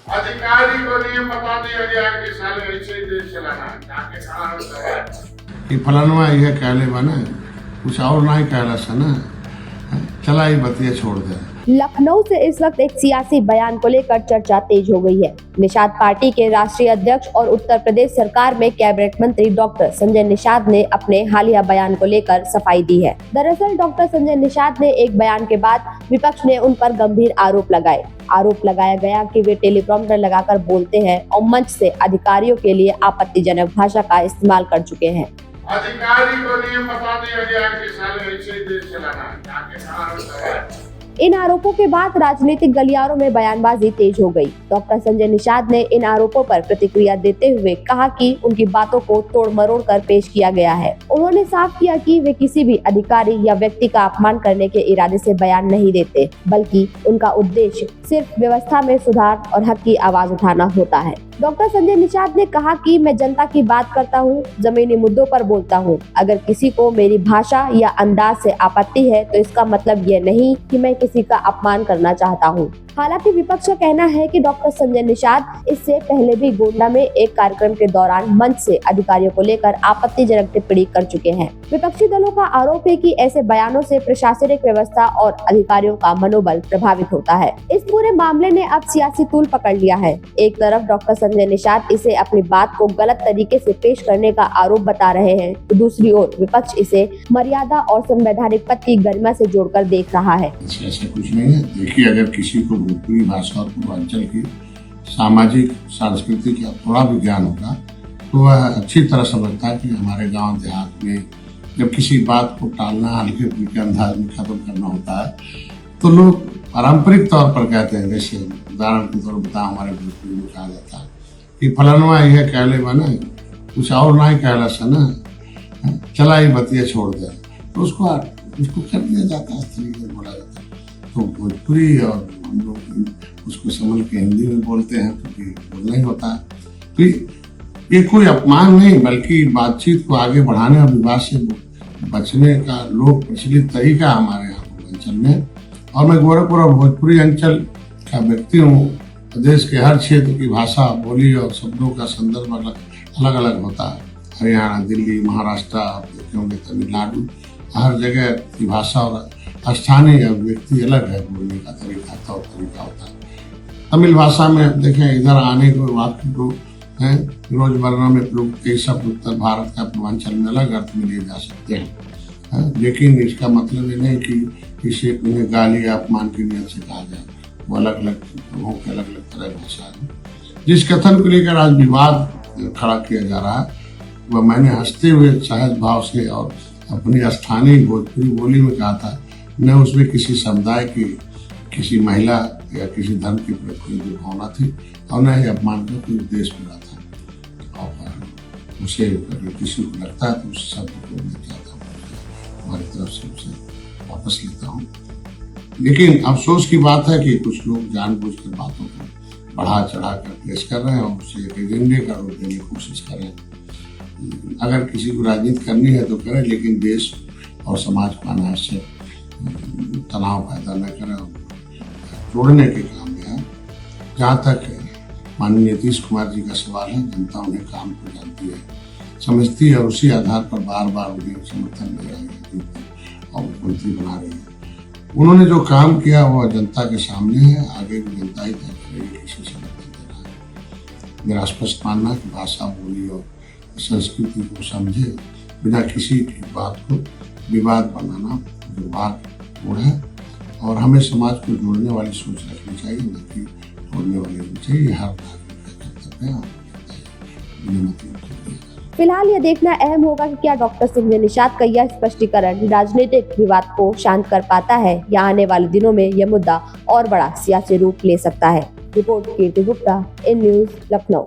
अधिकारी को नहीं बता दिया गया कि साले ऐसे ही देश चलाना है, जाके खड़ा होता है कि फलानवा यह कहले बने कुछ और ना ही कहला सना चला ही बतिया छोड़ दे। लखनऊ से इस वक्त एक सियासी बयान को लेकर चर्चा तेज हो गई है। निषाद पार्टी के राष्ट्रीय अध्यक्ष और उत्तर प्रदेश सरकार में कैबिनेट मंत्री डॉक्टर संजय निषाद ने अपने हालिया बयान को लेकर सफाई दी है। दरअसल डॉक्टर संजय निषाद ने एक बयान के बाद विपक्ष ने उन पर गंभीर आरोप लगाया गया कि वे टेलीप्रॉम्प्टर लगाकर बोलते हैं और मंच से अधिकारियों के लिए आपत्तिजनक भाषा का इस्तेमाल कर चुके हैं। अधिकारी को नहीं बता दिया गया कि साले ऐसे ही देश चलाना है, जाके खड़ा होता है। इन आरोपों के बाद राजनीतिक गलियारों में बयानबाजी तेज हो गई। डॉक्टर संजय निषाद ने इन आरोपों पर प्रतिक्रिया देते हुए कहा कि उनकी बातों को तोड़ मरोड़ कर पेश किया गया है। उन्होंने साफ किया कि वे किसी भी अधिकारी या व्यक्ति का अपमान करने के इरादे से बयान नहीं देते, बल्कि उनका उद्देश्य सिर्फ व्यवस्था में सुधार और हक की आवाज उठाना होता है। डॉक्टर संजय निषाद ने कहा कि मैं जनता की बात करता हूं, जमीनी मुद्दों पर बोलता हूं। अगर किसी को मेरी भाषा या अंदाज से आपत्ति है तो इसका मतलब ये नहीं कि मैं किसी का अपमान करना चाहता हूं। हालांकि विपक्ष का कहना है कि डॉक्टर संजय निषाद इससे पहले भी गोंडा में एक कार्यक्रम के दौरान मंच से अधिकारियों को लेकर आपत्तिजनक टिप्पणी कर चुके हैं। विपक्षी दलों का आरोप है कि ऐसे बयानों से प्रशासनिक व्यवस्था और अधिकारियों का मनोबल प्रभावित होता है। इस पूरे मामले ने अब सियासी तूल पकड़ लिया है। एक तरफ डॉक्टर संजय निषाद इसे अपनी बात को गलत तरीके से पेश करने का आरोप बता रहे हैं, तो दूसरी ओर विपक्ष इसे मर्यादा और संवैधानिक पद की गरिमा से जोड़कर देख रहा है। ऐसा कुछ नहीं है। देखिए, अगर किसी को भोजपुरी भाषा और पूर्वांचल की सामाजिक सांस्कृतिक या थोड़ा भी ज्ञान होगा तो वह अच्छी तरह समझता है कि हमारे गांव देहात में जब किसी बात को टालना, हल्के फुल्के अंदाज में खत्म करना होता है तो लोग पारंपरिक तौर पर कहते हैं। जैसे उदाहरण के तौर पर बता, हमारे भोजपुरी में कहा जाता है कि फलानवा यह कहले बने कुछ और ना ही कहला सना चला ही बतिया छोड़ दे, तो उसको कर दिया जाता है, इस तरीके से बोला जाता है। तो भोजपुरी और हम लोग उसको समझ के हिंदी में बोलते हैं क्योंकि बोलना ही होता है। तो ये कोई अपमान नहीं, बल्कि बातचीत को आगे बढ़ाने और विवाद से बचने का लोक प्रचलित तरीका हमारे यहाँ पूर्वांचल में। और मैं गोरखपुर और भोजपुरी अंचल का व्यक्ति हूँ। देश के हर क्षेत्र की भाषा, बोली और शब्दों का संदर्भ अलग अलग होता है। हरियाणा, दिल्ली, महाराष्ट्र, होंगे तमिलनाडु, हर जगह की भाषा और स्थानीय व्यक्ति अलग है, बोलने का तरीका तरीका होता है। तमिल भाषा में देखें, इधर आने को वाक्य को रोजमर्रा में प्रयुक्त कई शब्द उत्तर भारत का पूर्वांचल में अलग अर्थ में लिए जा सकते हैं, लेकिन इसका मतलब ये नहीं कि इसे उन्हें गाली या अपमान की नियत से कहा जाए। वो अलग अलग लोगों की अलग अलग तरह भाषा है। जिस कथन को लेकर आज विवाद खड़ा किया जा रहा है वह मैंने हंसते हुए सहज भाव से और अपनी स्थानीय भोजपुरी बोली में कहा था। न उसमें किसी समुदाय की, किसी महिला या किसी धर्म की कोई भावना थी और न ही अपमान का कोई उद्देश्य मिला था। और उसे अगर किसी को लगता है तो उस शब्द को मैं चाहता हूँ हमारी तरफ से उसे वापस लेता हूँ। लेकिन अफसोस की बात है कि कुछ लोग जानबूझकर बातों को बढ़ा चढ़ा कर पेश कर रहे हैं और उसे एक एजेंडे का रूप देने की कोशिश कर रहे हैं। अगर किसी को राजनीति करनी है तो करे, लेकिन देश और समाज को अनावश्यक तनाव पैदा न करें, जोड़ने के काम में है। जहाँ तक माननीय नीतीश कुमार जी का सवाल है, जनता उन्हें काम को जानती है, समझती है और उसी आधार पर बार बार उन्हें समर्थन दे रही है और मुख्यमंत्री बना रही है। उन्होंने जो काम किया वह जनता के सामने है, आगे भी जनता ही तय करेगी किसी समर्थन देना है। मेरा स्पष्ट मानना है कि भाषा, बोली और संस्कृति को समझे बिना किसी की बात को विवाद बनाना दुर्भाग्यपूर्ण है और हमें समाज को जोड़ने वाली सोच रखनी चाहिए, न कि तोड़ने वाली होनी चाहिए। हर नागरिक का कर्तव्य है। फिलहाल यह देखना अहम होगा कि क्या डॉक्टर संजय निषाद का यह स्पष्टीकरण राजनीतिक विवाद को शांत कर पाता है या आने वाले दिनों में यह मुद्दा और बड़ा सियासी रूप ले सकता है। Report Kirti Gupta, in news, Lucknow.